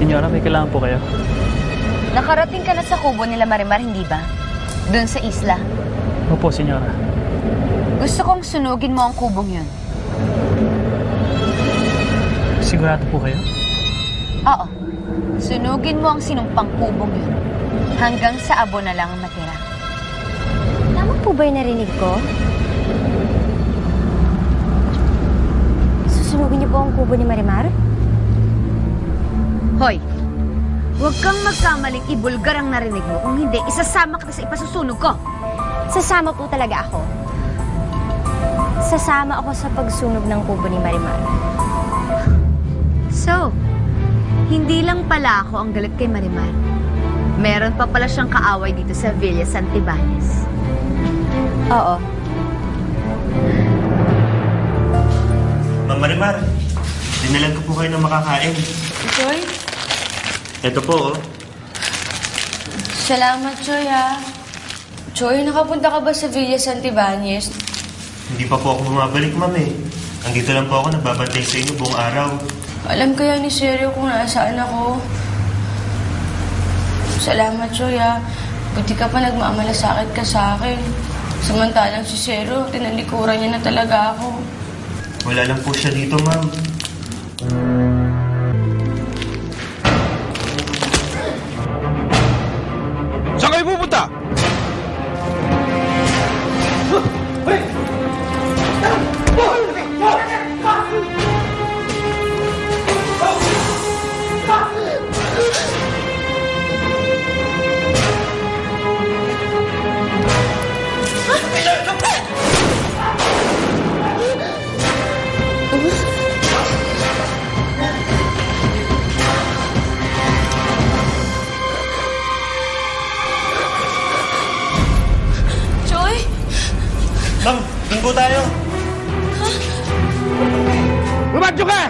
Senyora, may kailangan po kayo? Nakarating ka na sa kubo nila Marimar, hindi ba? Doon sa isla. Opo, senyora. Gusto kong sunugin mo ang kubong yun. Sigurado po kayo? Oo. Sunugin mo ang sinumpang kubong yun. Hanggang sa abo na lang ang matira. Tama po ba yung narinig ko? Susunugin niyo po ang kubo ni Marimar? Hoy! Huwag kang magkamaling ibulgar ang narinig mo. Kung hindi, isasama kita sa ipasusunog ko. Sasama po talaga ako. Sasama ako sa pagsunog ng kubo ni Marimar. So, hindi lang pala ako ang galit kay Marimar. Meron pa pala siyang kaaway dito sa Villa Santibanez. Oo. Ma'am Marimar, dinalan ko po kayo ng makakain. Joy? Ito po, oh. Salamat, Choy, ha. Choy, nakapunta ka ba sa Villa Santibanez? Hindi pa po ako bumabalik, ma'am, eh. Andito lang po ako, nagbabantay sa inyo buong araw. Alam kaya ni Seryo kung nasaan ako. Salamat, Choy, ha. Buti ka pa nagmamalasakit ka sa akin. Samantalang si Seryo, tinalikuran niya na talaga ako. Wala lang po siya dito, ma'am. Saan kayo pupunta? Choy? Ma'am, dun po tayo. Lumadyo ka!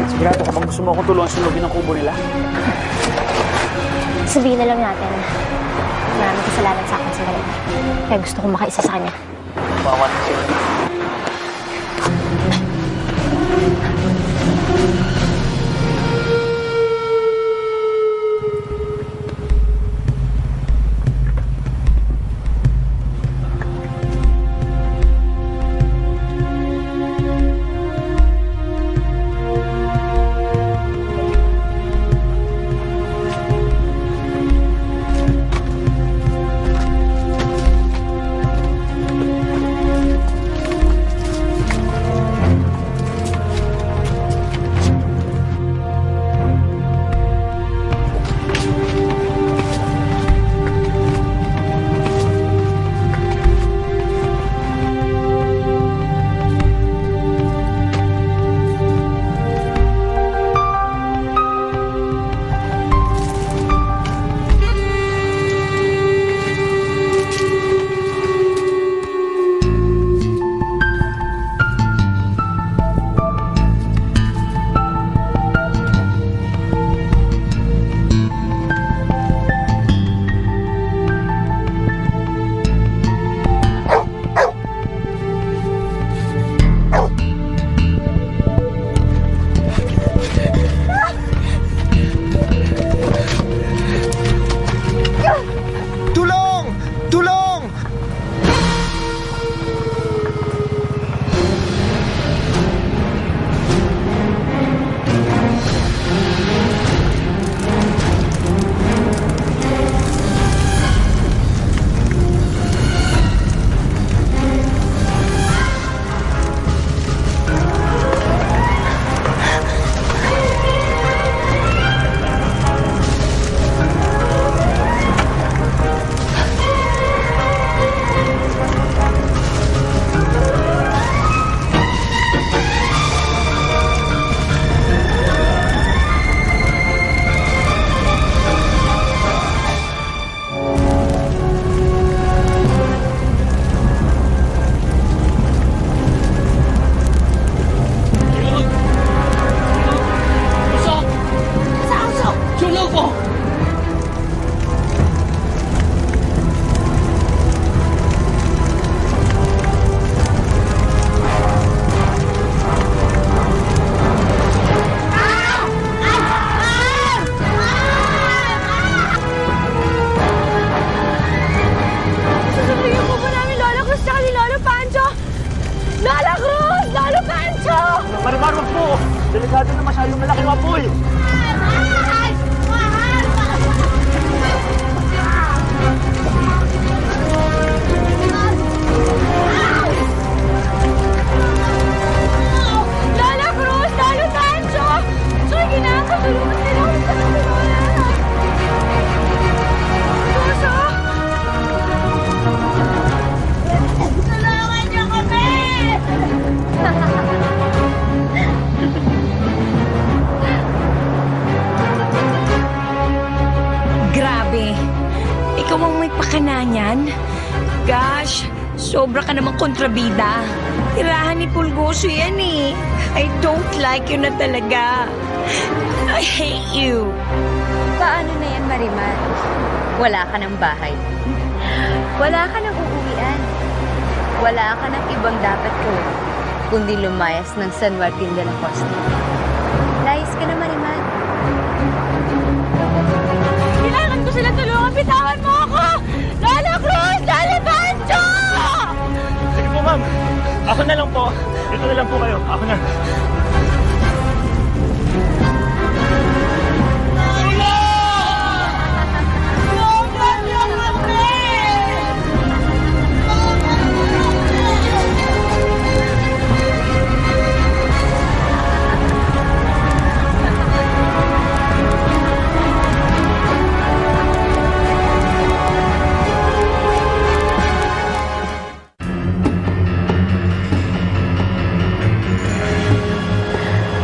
Sigurado ka bang gusto mo akong tulungan sunugin ang kubo nila? Sabihin na lang natin. Maraming kasalanan sa akin sa Marimar. Kaya gusto kong makaisa sa kanya. Bawat sila. Delikado na masyadong malaki ng apoy. Lala Cruz! Lalo Tancho! Sige na! Tulungan sila! Tulungan niyo kami! Grabe. Ikaw ang may pakana niyan? Gosh, sobra ka namang kontrabida. Tirahan ni Pulgoso yan eh. I don't like you na talaga. I hate you. Paano na yan, Marimar? Wala ka ng bahay. Wala ka ng uuwian. Wala ka ng ibang dapat gawin, kundi lumayas ng San Martin de la Costa. Layas ka na, Marimar. Kailangan ko sila tulungan! Bitawan mo ako! Lala Cruz! Lala Tancho! Sige po, ma'am. Ako na lang po. Dito na lang po kayo. Ako na.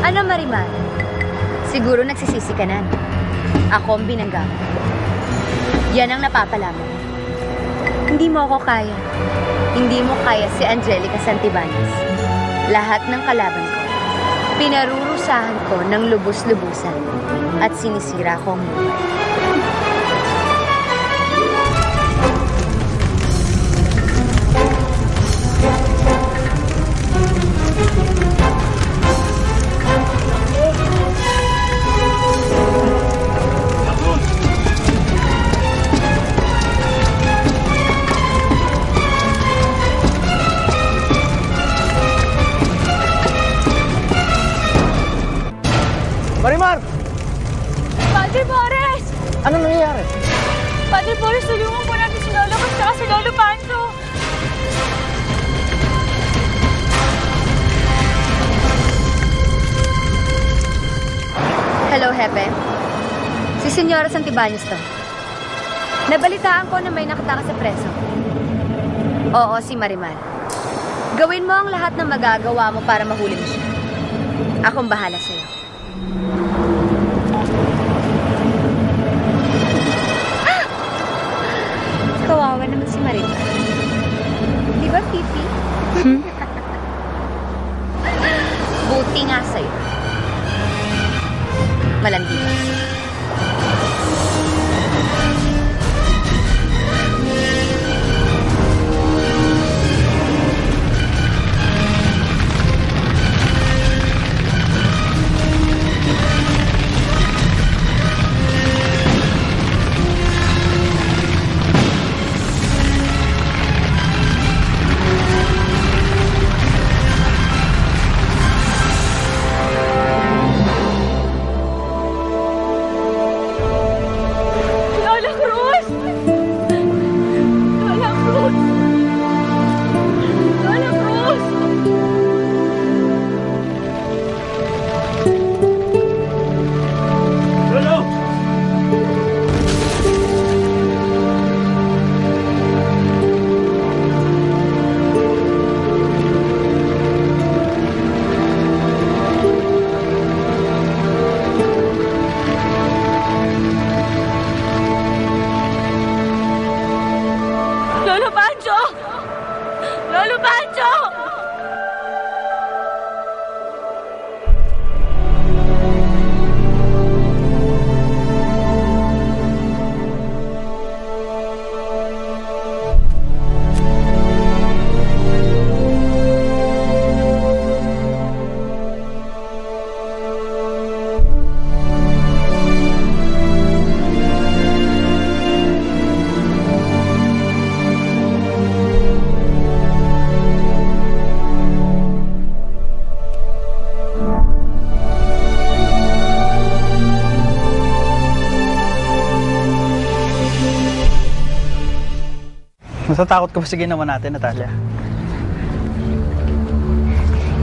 Ano, Marimar? Siguro nagsisisi ka na. Ako ang binangga mo. Yan ang napapala mo. Hindi mo ako kaya. Hindi mo kaya si Angelica Santibanez. Lahat ng kalaban ko, pinarurusahan ko ng lubos-lubusan at sinisira ko ang buhay. Marimar! Padre Boris! Ano nangyayari? Padre Boris, tulungan po natin si Lolo Cruz at si Lolo Pancho! Hello, Hepe. Si Senyora Santibanez to. Nabalitaan ko na may nakatakas sa preso. Oo, si Marimar. Gawin mo ang lahat ng magagawa mo para mahuli mo siya. Akong bahala sa'yo. Ah! Kawawa naman si Marimar. Di ba, Pipi? Buti nga sa'yo. Malandi ka. Natatakot ka ba sa ginawa natin, Natalia?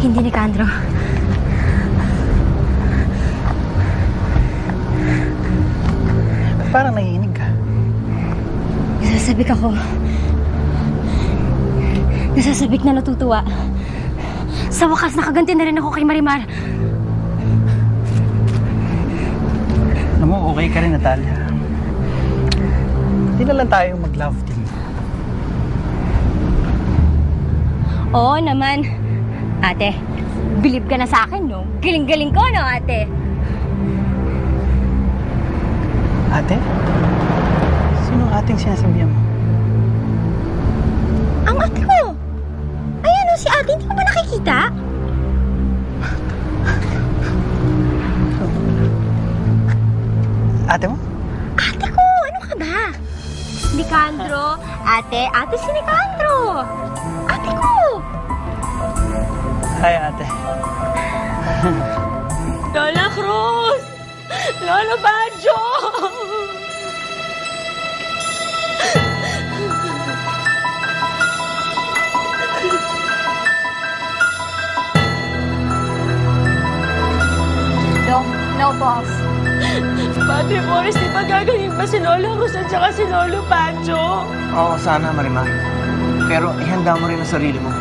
Hindi, Nicandro. Ba't parang nanginginig ka? Nasasabik ako. Nasasabik na natutuwa. Sa wakas, nakaganti na rin ako kay Marimar. Alam mo, okay ka rin, Natalia. Hindi na lang tayo mag-love team. Oo naman. Ate, believe ka na sa akin, no? Galing-galing ko, no, ate? Ate? Sino ang ating sinasabihan mo? Ang ate ko! Ayan, no, si ate, hindi mo ba nakikita? Ate mo? Ate ko! Ano ka ba? Nicandro! Ate si Nicandro! Ate ko! Hi, ate. Lola Cruz! Lola Baggio! No, boss. Padre Boris, di ba gagaling pa si Lola Cruz at saka si Lolo Baggio? Oo, sana, Marimar. Pero ihanda mo rin ang sarili mo.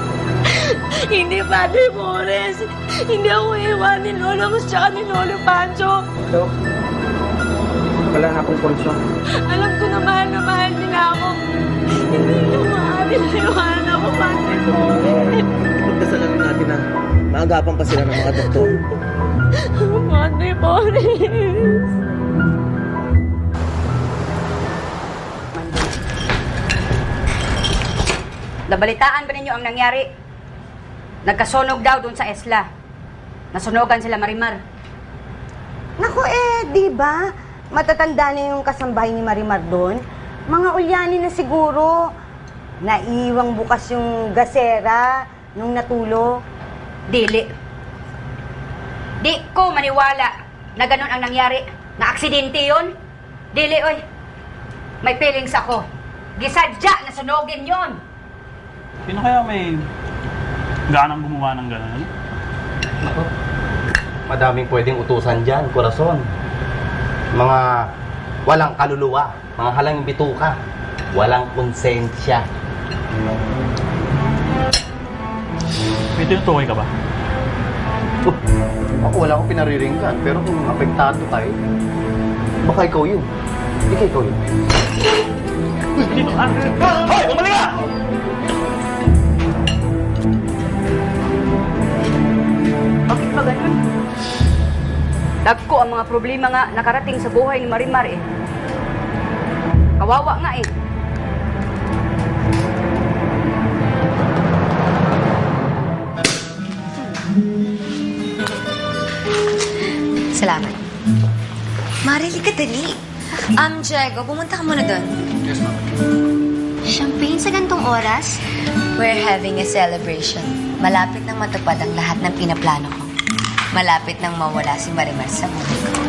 Hindi, Padre Boris. Hindi ako iwan ni Lola Cruz at ni Lolo Baggio. So, wala na akong konsyon. Alam ko na mahal nila ako. Hindi nyo maaari na iwanan ako, Padre Boris. Pagdasalan natin na maagapan pa sila ng mga doktor. Padre Boris. Nabalitaan ba ninyo ang nangyari? Nagkasunog daw doon sa Esla. Nasunogan sila Marimar. Naku di ba? Matatanda na yung kasambahay ni Marimar doon. Mga ulyani na siguro. Naiwang bukas yung gasera nung natulo. Dili. Di ko maniwala na ganun ang nangyari. Na aksidente yun. Dili, oy. May feelings ako. Gisadya na sunogin yon. Sino kaya may ganang gumawa ng gano'n? Ako, madaming pwedeng utusan dyan, korason. Mga walang kaluluwa, mga halang bituka, walang konsensya. May tinutukoy ka ba? Ako wala akong pinariringgan, pero kung apektado tayo, baka ikaw yun. Ikaw yun. Dito, Hoy! Bumalik ka! Bakit ba ganun? Dagko ang mga problema nga nakarating sa buhay ni Marimar eh. Kawawa nga eh. Salamat. Marili ka dali. Diego, pumunta ka muna doon. Yes, ma'am. Champagne sa gantong oras? We're having a celebration. Malapit nang matupad ang lahat ng pinaplano ko. Malapit nang mawala si Marimar sa buhay ko.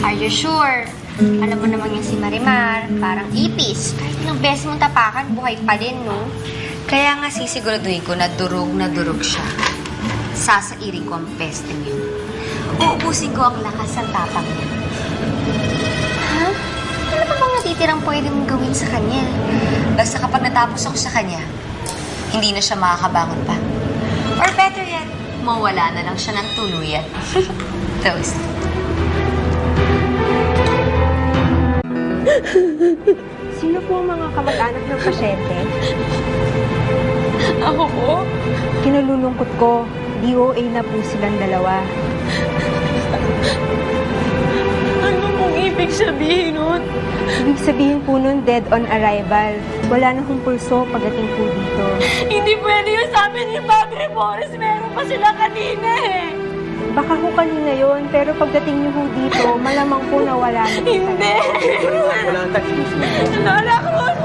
Are you sure? Alam mo naman yung si Marimar, parang ipis. Kahit ilang beses mong tapakan, buhay pa din, no? Kaya nga sisiguraduhin ko na durog siya. Sasairin ko ang pesteng yun. Uubusin ko ang lakas ng tapang niya. Ha? Ano pa bang natitirang pwede mong gawin sa kanya? Basta kapag natapos ako sa kanya, hindi na siya makakabangon pa. Or better yet, mawala na lang siya ng tuluyan. Toast. Sino po ang mga kamag-anak ng pasyente? Ako po? Kinalulungkot ko, DOA na po silang dalawa. Ano pong ibig sabihin nun? Ibig sabihin po nun, dead on arrival. Wala na hong pulso pagdating po dito. Hindi pwede yung sabi ni Padre Boris. Meron pa sila kanina eh. Baka ho kanina yon, pero pagdating niyo ho dito, malamang po nawala na. Hindi. Wala ang touch mismo. Lola Cruz,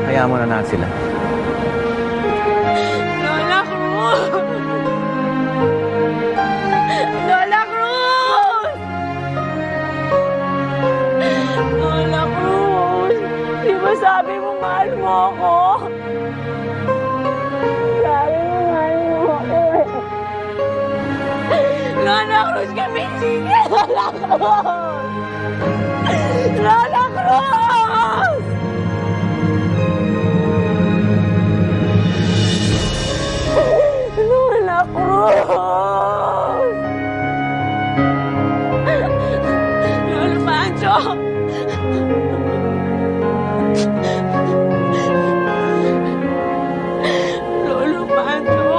Hayaan mo na natin sila. Lola Cruz! Lola Cruz! Lola Cruz, gumising ka! Lola Cruz! Lola Cruz! Lola Cruz! Lolo Pancho! Lolo Pancho!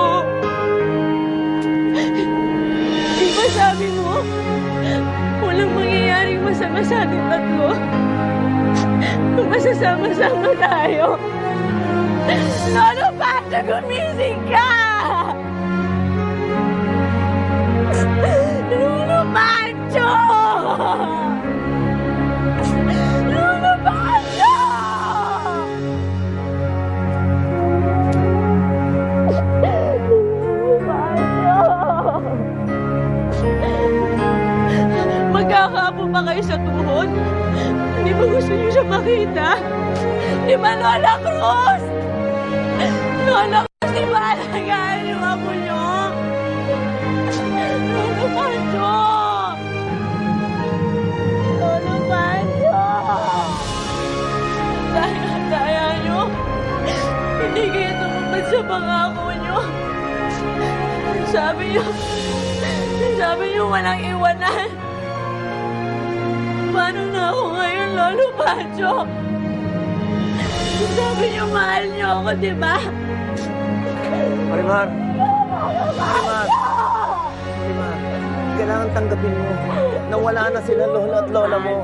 Di ba sabi mo, walang mangyayaring masama sa ating tatlo? Kung masasama-sama tayo. Lolo Pancho, gumising ka! Lolo Pancho! Lolo Pancho! Lolo Pancho! Magkakapo pa kayo sa tuhod? Hindi ba gusto niyo siya makita? Di ba, Lola Cruz? Lola Cruz, di ba alagaan niyo ako niyo? Lolo Pancho! Lolo Pancho! Dahil ang daya niyo, hindi kayo tumupad sa pangako niyo. Sabi niyo walang iwanan. Paano na ako ngayon, Lolo Pancho? Sabi niyo mahal niyo ako, di ba? Marimar! Marimar! Marimar, kailangan tanggapin mo na wala na sila lola at lola mo.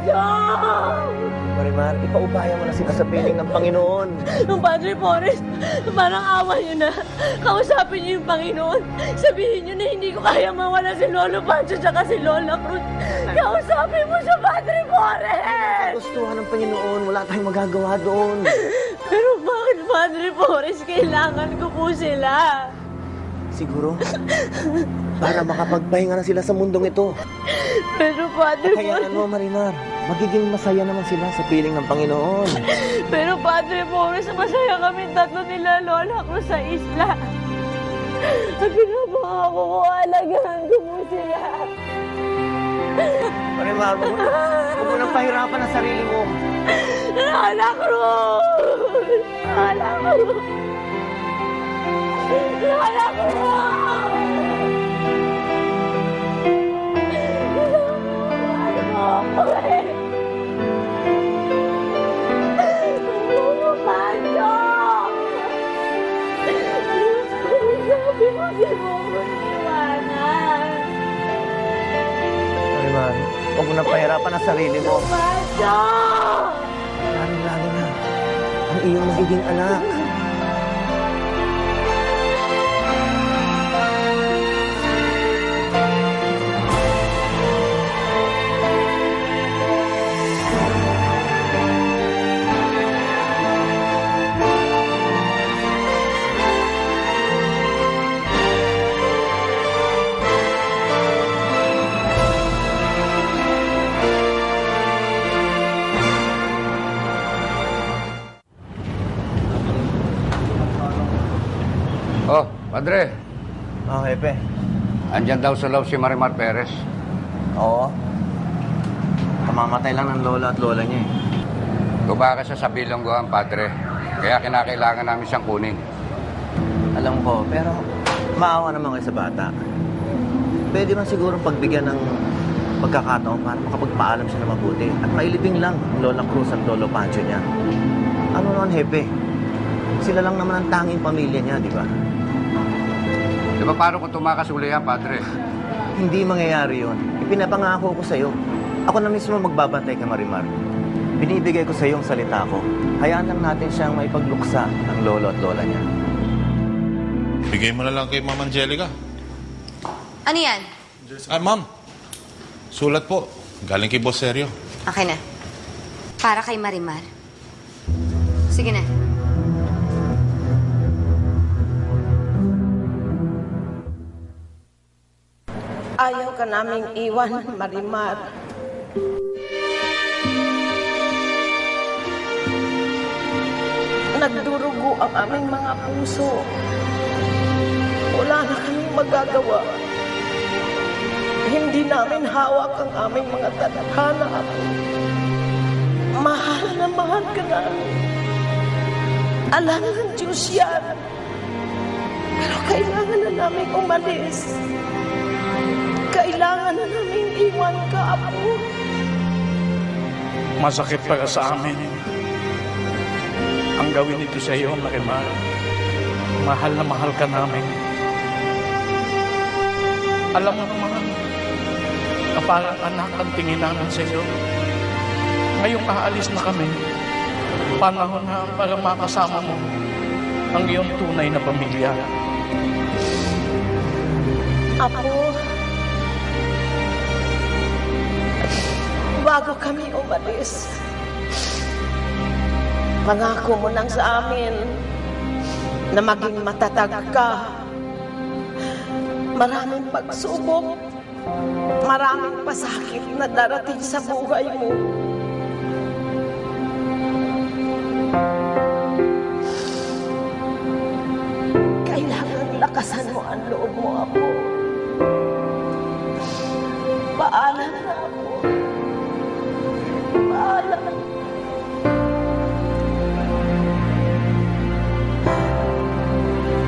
Marimar, ipaubaya mo na sila sa piling ng Panginoon. Nung Padre Forrest, parang awa niyo na. Kausapin niyo yung Panginoon. Sabihin niyo na hindi ko kaya mawala si Lolo Pancho tsaka si Lola Cruz. Kausapin mo siya, Padre Forrest! Gustuhan ng Panginoon, wala tayong magagawa doon. Pero bakit, Padre Forrest, kailangan ko po sila? Siguro, para makapagpahinga na sila sa mundong ito. Pero Padre Kayaan mo, Marimar. Magiging masaya naman sila sa piling ng Panginoon. Pero Padre Forrest, masaya kami tatlo nila Lola Cruz sa isla. At pinapangako ko, alagahan ko po sila. Marimar, huwag mo nang pahirapan ang sarili mo. Lola Cruz! Lola Cruz! Lola Cruz! Ano mo ako eh? Lolo Pancho! Sabi mo, di mo ko iniwanan. Marimar, huwag mo nang pahirapan ang sarili mo. Pancho! Lalo na, ang iyong magiging anak. Oh, Padre. Oh, Hepe. Andyan daw sa loob si Marimar Perez. Oo. Kamamatay lang ng lola at lola niya eh. Gumaka siya sa bilangguan, Padre. Kaya kinakailangan namin siyang kunin. Alam ko, pero maawa naman kayo sa bata. Pwede man sigurong pagbigyan ng pagkakataon para makapagpaalam siya na mabuti. At mailibing lang ang Lola Cruz at Lolo Pancho niya. Ano naman, Hepe? Sila lang naman ang tanging pamilya niya, di ba? Di ba paano kung tumakas uli yan, Padre? Hindi mangyayari yun. Ipinapangako ko sa'yo. Ako na mismo magbabantay kay Marimar. Binibigay ko sa'yo ang salita ko. Hayaan lang natin siyang maipagluksa ng lolo at lola niya. Bigay mo na lang kay Ma'am Angelica. Ano yan? Ma'am. Sulat po. Galing kay Boss Sergio. Okay na. Para kay Marimar. Sige na. Ayaw ka naming iwan, Marimar. Nagdurugo ang aming mga puso. Wala na kaming magagawa. hindi namin hawak ang aming mga tadhana, Apo. Mahal na mahal ka namin. Alam ng Diyos yan. Pero kailangan na namin umalis. Kailangan na namin iwan ka, Apo. Masakit para sa amin ang gawin ito sa iyo, Marimar. Mahal na mahal ka namin. Alam mo naman na parang anak ang tingin namin sa iyo. Ngayong aalis na kami, panahon na para makasama mo ang iyong tunay na pamilya. Apo, bago kami umalis, pangako mo lang sa amin na maging matatag ka. Maraming pagsubok, maraming pasakit na darating sa buhay mo. Kailangan lakasan mo ang loob mo, Apo. Paalam na, Apo. Paalam.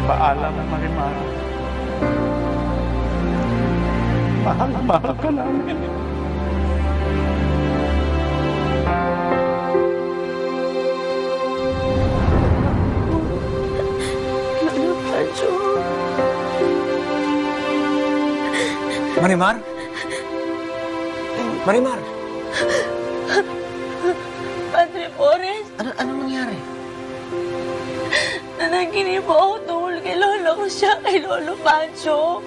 Paalam, Marimar. Mahal na mahal ka namin. Marimar? Marimar? Padre Forrest, Anong nangyari? nanaginip po ako tungkol kay Lola ko siya, kay Lolo Pancho.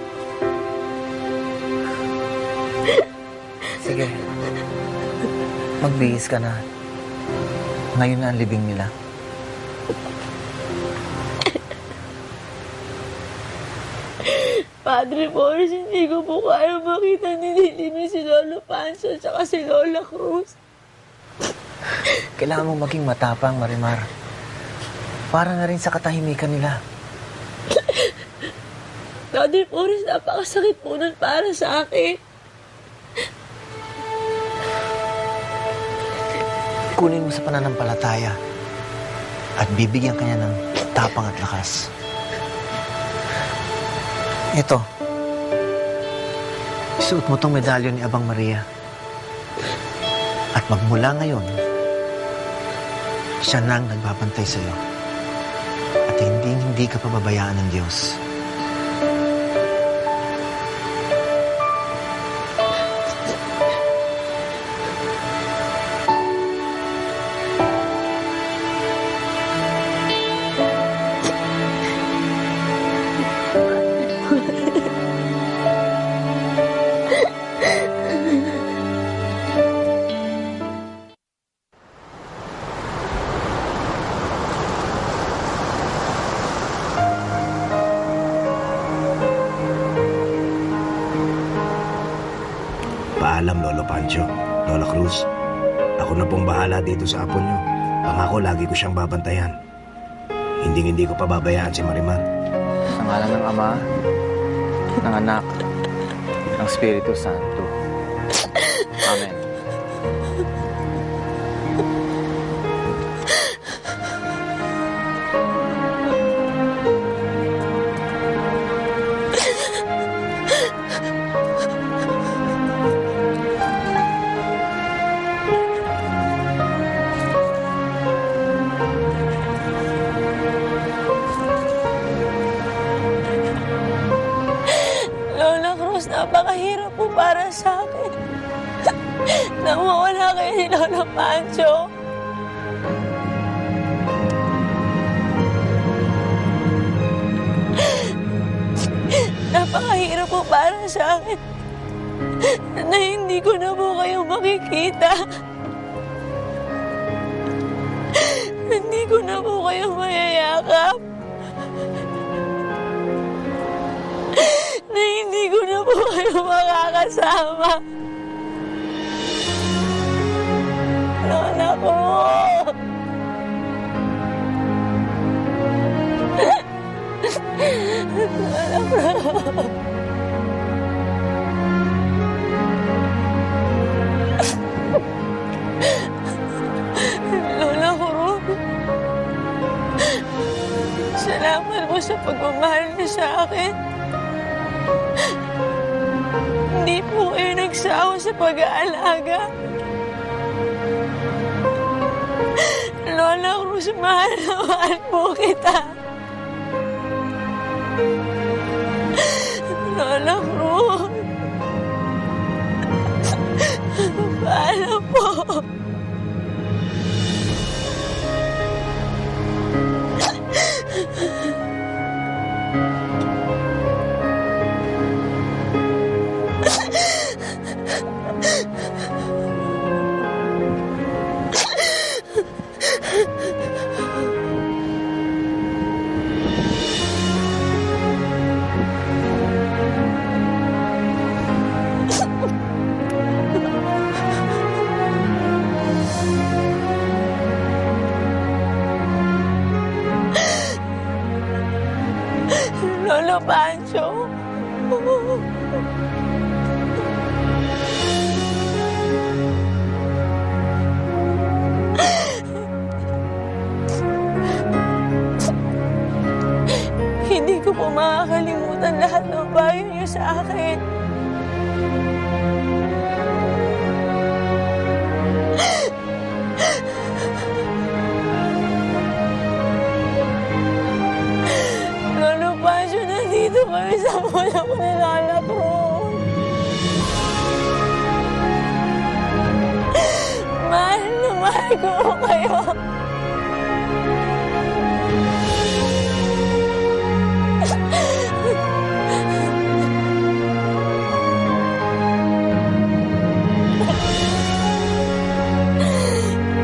Sige. Magbihis ka na. Ngayon na ang libing nila. Padre Forrest, hindi ko po kaya makita nililimi si Lolo Pancho at saka si Lola Cruz. Kailangan mong maging matapang, Marimar. Para na rin sa katahimikan nila. Padre Forrest, napakasakit po nun para sa akin. Kunin mo sa pananampalataya at bibigyan kanya ng tapang at lakas. Ito. Isuot mo tong medalyon ni Abang Maria. At magmula ngayon, siya na ang nagbabantay sa iyo. At hindi ka pababayaan ng Diyos. Paalam, Lolo Pancho, Lola Cruz. Ako na pong bahala dito sa apo nyo. Pangako, lagi ko siyang babantayan. Hindi ko pababayaan si Marimar. Sa ngalan ng Ama, ng Anak, ng Espiritu Santo. Amen. Napakahirap po para sa akin. Nang mawala kayo ni Lolo Pancho. Napakahirap po para sa akin na hindi ko na po kayo makikita. Hindi ko na po kayo mayayakap. Na hindi ko na po kayo makakasama. Lola ko! Lola ko! sa akin. Hindi po kayo nagsawa sa pag-aalaga. Lola Cruz, mahal na mahal po kita. Lola Cruz. Paano po? Lolo Pancho. Hindi ko po makakalimutan lahat ng payo niyo sa akin. Lolo Pancho, nandito kami sa pulang ni Lola Cruz. Mahal na mahal ko kayo.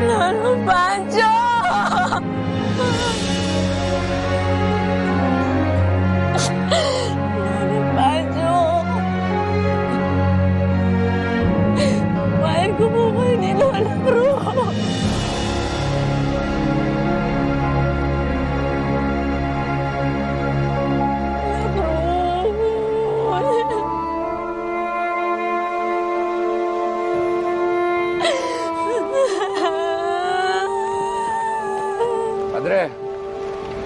Lolo Pancho! Lolo Pancho! Mahal ko po kayo ni Lola Cruz. Padre,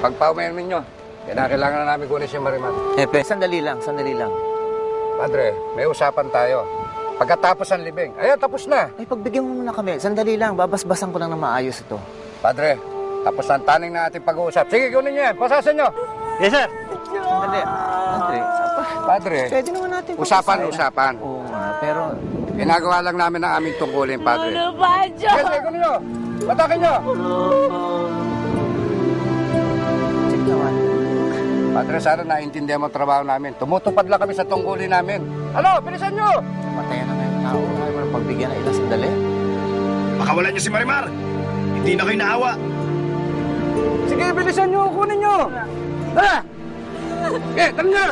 pagpaumayamin nyo, kailangan na namin kunin si Marimar. Sandali lang. Padre, may usapan tayo. Pagkatapos ang libing, tapos na. Pagbigyan mo muna kami. Sandali lang, babasbasan ko lang na maayos ito. Padre, tapos ang taning na ating pag-uusap. Sige, kunin nyo yan. Pasasan nyo. Yes, sir. Sandali. Padre, Pwede naman natin usapan. Oo nga, pero... Ginagawa lang namin ang aming tungkulin, Padre. Lolo Pancho! Sige, kunin nyo. Patakin nyo. Padre, sana naiintindihan mo ang trabaho namin. Tumutupad lang kami sa tungkulin namin. Ano? Bilisan nyo! Matayan na ngayon tao. Ayaw mo na pagbigyan ng ilang sandali. Pakawalan niyo si Marimar! Hindi na kayo naawa! Sige, bilisan nyo! Kunin nyo! Tara! Tara nyo!